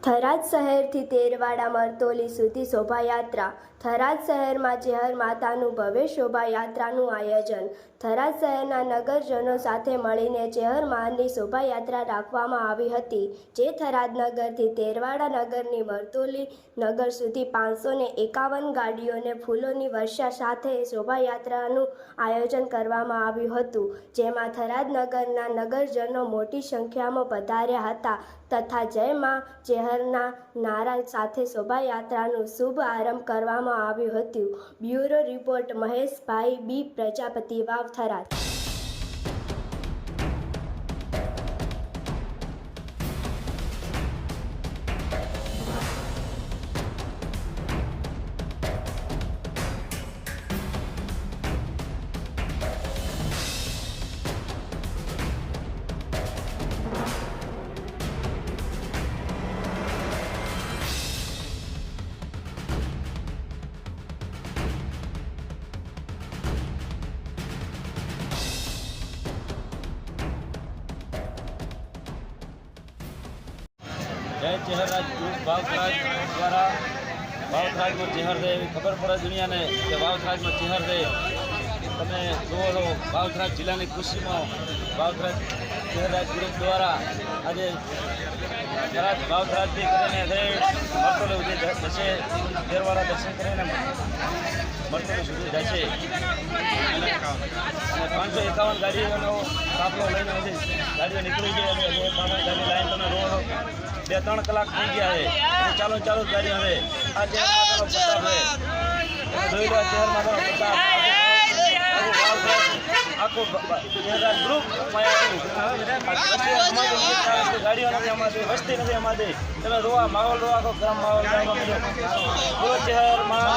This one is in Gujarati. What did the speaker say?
થરાદ શહેરથી તેરવાડા મરતોલી સુધી શોભાયાત્રા. થરાદ શહેરમાં ચેહર માતાનું ભવ્ય શોભાયાત્રાનું આયોજન. થરાદ શહેરના નગરજનો સાથે મળીને ચેહર માની શોભાયાત્રા રાખવામાં આવી હતી, જે થરાદ નગરથી તેરવાડા નગરની મરતોલી નગર સુધી 551 ગાડીઓને ફૂલોની વર્ષા સાથે શોભાયાત્રાનું આયોજન કરવામાં આવ્યું હતું, જેમાં થરાદ નગરના નગરજનો મોટી સંખ્યામાં પધાર્યા હતા તથા જય મા ચેહરના નારા સાથે શોભાયાત્રાનું શુભ આરંભ કરવામાં આવ્યું હતું. બ્યુરો રિપોર્ટ મહેશભાઈ બી, પ્રજાપતિ વાવ, થરાદ. जय चेहरराज ग्रुप वावथराज द्वारा वावथराज में चेहर है खबर पड़े दुनिया ने कि वावथराज में चेहर है तमे जुओ छो वावथराज जिला की खुशी में वावथराज चेहरराज ग्रुप द्वारा आज थराद वावथराज भी करीने मरतोली जैसे तेरवाड़ा दर्शन करीने मरतोली सुधी जैसे 551 गाड़ीओ काफलो लईने गाड़ीओ निकली गई गाड़ी लाइन तमे रोड 2-3 कलाक थी गया है चालू चालू गाड़ी है आज प्रताप है જોઈ લો ચેહર માતાનો પ્રતાપ આખો ચેહરરાજ ગ્રુપ ગાડીઓ નથી અમારી વસ્તી નથી અમારી તમે જોવા માહોલ જોવા આખો ગ્રામ માહોલ બોલો ચેહર માં